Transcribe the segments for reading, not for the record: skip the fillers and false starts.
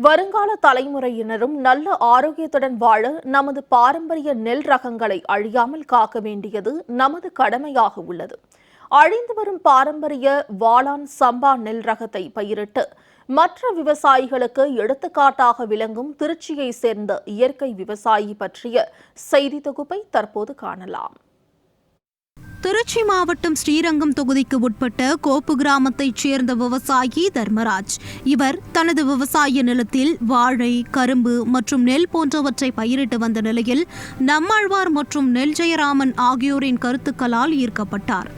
வருங்கால தலைமுறையினரும் நல்ல ஆரோக்கியத்துடன் வாழ நமது பாரம்பரிய நெல் ரகங்களை அழியாமல் காக்க வேண்டியது நமது கடமையாக உள்ளது. அழிந்து வரும் பாரம்பரிய வாளான் சம்பா நெல் ரகத்தை பயிரிட்டு மற்ற விவசாயிகளுக்கு எடுத்துக்காட்டாக விளங்கும் திருச்சியை சேர்ந்த இயற்கை விவசாயி பற்றிய செய்தி தொகுப்பை தற்போது காணலாம். திருச்சி மாவட்டம் ஸ்ரீரங்கம் தொகுதிக்கு உட்பட்ட கோப்பு கிராமத்தைச் சேர்ந்த விவசாயி தர்மராஜ். இவர் தனது விவசாய நிலத்தில் வாழை, கரும்பு மற்றும் நெல் போன்றவற்றை பயிரிட்டு வந்த நிலையில் நம்மாழ்வார் மற்றும் நெல் ஜெயராமன் ஆகியோரின் கருத்துக்களால் ஈர்க்கப்பட்டார்.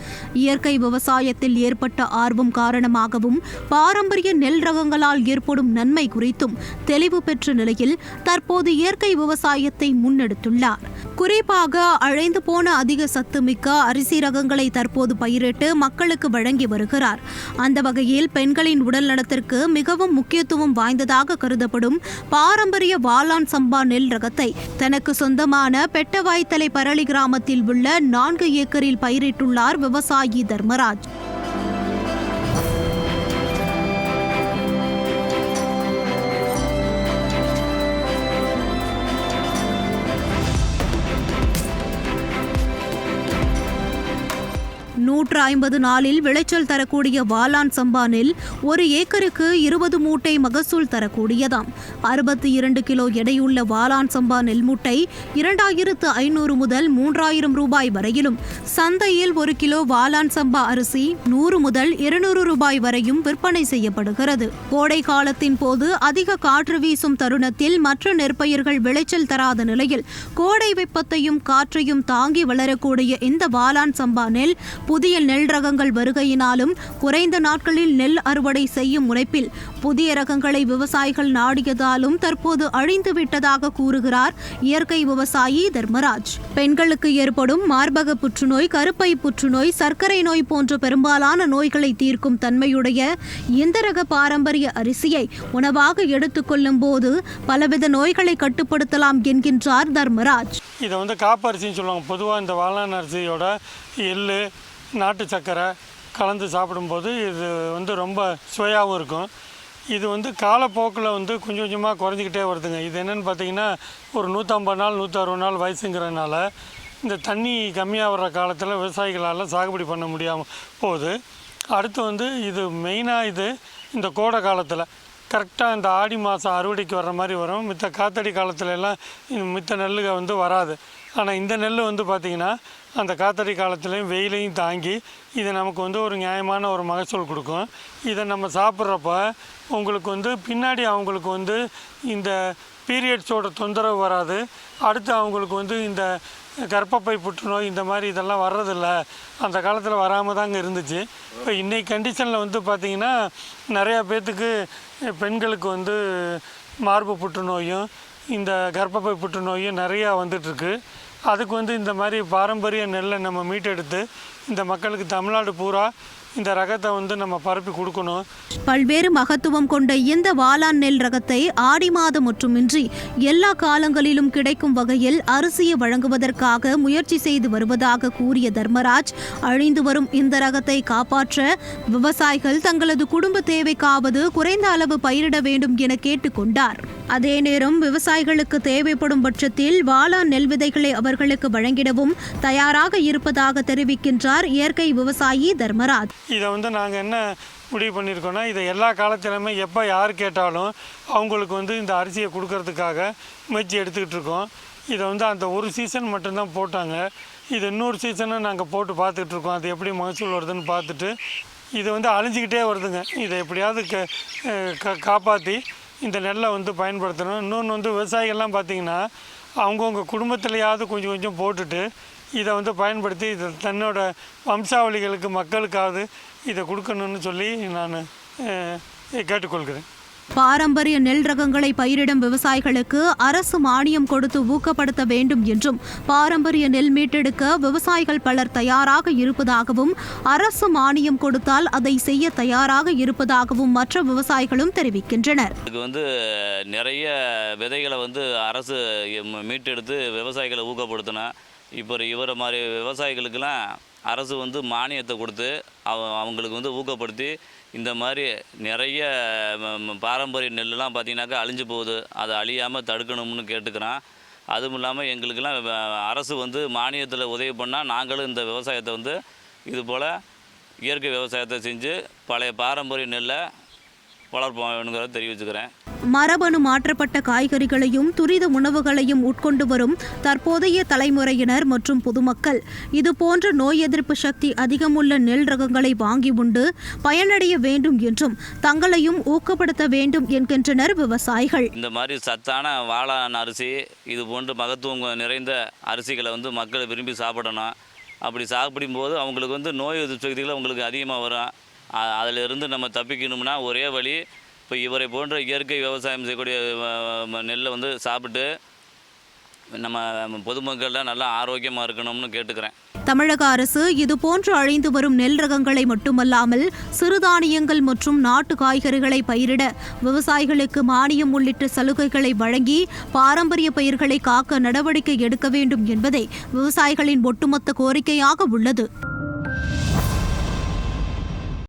இயற்கை விவசாயத்தில் ஏற்பட்ட ஆர்வம் காரணமாகவும் பாரம்பரிய நெல் ரகங்களால் ஏற்படும் நன்மை குறித்தும் தெளிவு பெற்ற நிலையில் தற்போது இயற்கை விவசாயத்தை முன்னெடுத்துள்ளார். குறிப்பாக அழைந்து போன அதிக சத்துமிக்க அரிசி ரகங்களை தற்போது பயிரிட்டு மக்களுக்கு வழங்கி வருகிறார். அந்த வகையில் பெண்களின் உடல் நலத்திற்கு மிகவும் முக்கியத்துவம் வாய்ந்ததாக கருதப்படும் பாரம்பரிய வாளான் சம்பா நெல் ரகத்தை தனக்கு சொந்தமான பெட்டவாய்த்தலை பரளி கிராமத்தில் உள்ள 4 ஏக்கரில் பயிரிட்டுள்ளார் விவசாயி தர்மராஜ். நூற்று 50 நாளில் விளைச்சல் தரக்கூடிய வாளான் சம்பா நெல் 1 ஏக்கருக்கு 20 மூட்டை மகசூல் தரக்கூடியதாம். 62 கிலோ எடையுள்ள வாளான் சம்பா நெல் மூட்டை 2500 முதல் 3000 ரூபாய் வரையிலும், சந்தையில் 1 கிலோ வாளான் சம்பா அரிசி 100 முதல் 200 ரூபாய் வரையும் விற்பனை செய்யப்படுகிறது. கோடை காலத்தின் போது அதிக காற்று வீசும் தருணத்தில் மற்ற நெற்பயிர்கள் விளைச்சல் தராத நிலையில் கோடை வெப்பத்தையும் காற்றையும் தாங்கி வளரக்கூடிய இந்த வாளான் சம்பா நெல் புதிய நெல் ரகங்கள் வருகையினாலும் குறைந்த நாட்களில் நெல் அறுவடை செய்யும் முனைப்பில் புதிய ரகங்களை விவசாயிகள் நாடியதாலும் தற்போது அழிந்துவிட்டதாக கூறுகிறார் இயற்கை விவசாயி தர்மராஜ். பெண்களுக்கு ஏற்படும் மார்பக புற்றுநோய், கருப்பை புற்றுநோய், சர்க்கரை நோய் போன்ற பெரும்பாலான நோய்களை தீர்க்கும் தன்மையுடைய இந்த ரக பாரம்பரிய அரிசியை உணவாக எடுத்துக்கொள்ளும் போது பலவித நோய்களை கட்டுப்படுத்தலாம் என்கின்றார் தர்மராஜ். இதை காப்பரிசின்னு சொல்லுவாங்க. பொதுவாக இந்த வாளான் அரிசியோட எள்ளு, நாட்டு சர்க்கரை கலந்து சாப்பிடும்போது இது ரொம்ப சுவையாகவும் இருக்கும். இது காலப்போக்கில் கொஞ்சம் கொஞ்சமாக குறைஞ்சிக்கிட்டே வருதுங்க. இது என்னென்னு பார்த்தீங்கன்னா, ஒரு 150 நாள் 160 நாள் வயசுங்கிறதுனால இந்த தண்ணி கம்மியாக வர்ற காலத்தில் விவசாயிகளால் சாகுபடி பண்ண முடியாமல் போகுது. அடுத்து இது மெயினாக இந்த கோடை காலத்தில் கரெக்டாக இந்த ஆடி மாதம் அறுவடைக்கு வர்ற மாதிரி வரும். மித்த காத்தடி காலத்துலலாம் மித்த நெல்லுக வராது. ஆனால் இந்த நெல் பார்த்திங்கன்னா அந்த காத்தடி காலத்துலேயும் வெயிலையும் தாங்கி இது நமக்கு ஒரு நியாயமான ஒரு மகசூல் கொடுக்கும். இதை நம்ம சாப்பிட்றப்ப உங்களுக்கு பின்னாடி அவங்களுக்கு இந்த பீரியட்ஸோட தொந்தரவு வராது. அடுத்து அவங்களுக்கு இந்த கர்ப்பப்பை புற்றுநோய் இந்த மாதிரி இதெல்லாம் வர்றதில்ல. அந்த காலத்தில் வராமல் தாங்க இருந்துச்சு. இப்போ இன்றைக்கி கண்டிஷனில் பார்த்திங்கன்னா நிறையா பேர்த்துக்கு பெண்களுக்கு மார்பு புற்றுநோயும் இந்த கர்ப்பப்பை புற்றுநோயும் நிறையா வந்துட்டுருக்கு. அதுக்கு இந்த மாதிரி பாரம்பரிய நெல்லை நம்ம மீட்டெடுத்து இந்த மக்களுக்கு தமிழ்நாடு பூரா இந்த ரகத்தை நம்ம பரப்பி கொடுக்கணும். பல்வேறு மகத்துவம் கொண்ட இந்த வாளான் நெல் ரகத்தை ஆடி மாதம் மட்டுமின்றி எல்லா காலங்களிலும் கிடைக்கும் வகையில் அரிசியை வழங்குவதற்காக முயற்சி செய்து வருவதாக கூறிய தர்மராஜ், அழிந்து வரும் இந்த ரகத்தை காப்பாற்ற விவசாயிகள் தங்களது குடும்ப தேவைக்காவது குறைந்த அளவு பயிரிட வேண்டும் என கேட்டுக்கொண்டார். அதே நேரம் விவசாயிகளுக்கு தேவைப்படும் பட்சத்தில் வாளான் நெல் விதைகளை அவர்களுக்கு வழங்கிடவும் தயாராக இருப்பதாக தெரிவிக்கின்றார் இயற்கை விவசாயி தர்மராஜ். இதை நாங்கள் என்ன முடிவு பண்ணியிருக்கோன்னா, இதை எல்லா காலத்திலுமே எப்போ யார் கேட்டாலும் அவங்களுக்கு இந்த அரிசியை கொடுக்கறதுக்காக முயற்சி எடுத்துக்கிட்டு இருக்கோம். இதை அந்த ஒரு சீசன் மட்டும்தான் போட்டாங்க. இது இன்னொரு சீசனும் நாங்கள் போட்டு பார்த்துக்கிட்டு இருக்கோம். அது எப்படி மகசூல் வருதுன்னு பார்த்துட்டு இது அழிஞ்சிக்கிட்டே வருதுங்க. இதை எப்படியாவது காப்பாற்றி இந்த நெல்லை பயன்படுத்தணும். இன்னொன்று விவசாயிகள்லாம் பார்த்திங்கன்னா அவங்கவுங்க குடும்பத்திலையாவது கொஞ்சம் கொஞ்சம் போட்டுட்டு இதை பயன்படுத்தி இதை தன்னோட வம்சாவளிகளுக்கு மக்களுக்காவது இதை கொடுக்கணும்னு சொல்லி நான் கேட்டுக்கொள்கிறேன். பாரம்பரிய நெல் ரகங்களை பயிரிடும் விவசாயிகளுக்கு அரசு மானியம் கொடுத்து ஊக்கப்படுத்த வேண்டும் என்றும், பாரம்பரிய நெல் மீட்டெடுக்க விவசாயிகள் பலர் தயாராக இருப்பதாகவும், அரசு மானியம் கொடுத்தால் அதை செய்ய தயாராக இருப்பதாகவும் மற்ற விவசாயிகளும் தெரிவிக்கின்றனர். இதுக்கு நிறைய விதைகளை அரசு மீட்டெடுத்து விவசாயிகளை ஊக்கப்படுத்தினா, இப்போ இவரை மாதிரி விவசாயிகளுக்கெல்லாம் அரசு வந்து மானியத்தை கொடுத்து அவங்களுக்கு வந்து ஊக்கப்படுத்தி இந்த மாதிரி நிறைய பாரம்பரிய நெல்லுலாம் பார்த்திங்கனாக்கா அழிஞ்சு போகுது, அதை அழியாமல் தடுக்கணும்னு கேட்டுக்கிறேன். அதுவும் இல்லாமல் எங்களுக்கெல்லாம் அரசு வந்து மானியத்தில் உதவி பண்ணால் நாங்களும் இந்த விவசாயத்தை வந்து இதுபோல் இயற்கை விவசாயத்தை செஞ்சு பழைய பாரம்பரிய நெல்லை வளர்ப்போம்ங்கிறத தெரிவிச்சுக்கிறேன். மரபணு மாற்றப்பட்ட காய்கறிகளையும் துரித உணவுகளையும் உட்கொண்டு வரும் தற்போதைய தலைமுறையினர் மற்றும் பொதுமக்கள் இதுபோன்ற நோய் எதிர்ப்பு சக்தி அதிகமுள்ள நெல் ரகங்களை வாங்கி உண்டு பயனடைய வேண்டும் என்றும் தங்களையும் ஊக்கப்படுத்த வேண்டும் என்கின்றனர் விவசாயிகள். இந்த மாதிரி சத்தான வாளான் அரிசி இது போன்று மகத்துவம் நிறைந்த அரிசிகளை வந்து மக்கள் விரும்பி சாப்பிடணும். அப்படி சாப்பிடும்போது அவங்களுக்கு வந்து நோய் எதிர்ப்பு சக்திகள் அவங்களுக்கு அதிகமாக வரும். அதிலிருந்து நம்ம தப்பிக்கணும்னா ஒரே வழி, இப்போ இவரை போன்ற இயற்கை விவசாயம் செய்யக்கூடிய நெல்லை வந்து சாப்பிட்டு நம்ம பொதுமக்கள்லாம் நல்லா ஆரோக்கியமாக இருக்கணும்னு கேட்டுக்கிறேன். தமிழக அரசு இதுபோன்று அழிந்து வரும் நெல் ரகங்களை மட்டுமல்லாமல் சிறுதானியங்கள் மற்றும் நாட்டு காய்கறிகளை பயிரிட விவசாயிகளுக்கு மானியம் உள்ளிட்ட சலுகைகளை வழங்கி பாரம்பரிய பயிர்களை காக்க நடவடிக்கை எடுக்க வேண்டும் என்பதே விவசாயிகளின் ஒட்டுமொத்த கோரிக்கையாக உள்ளது.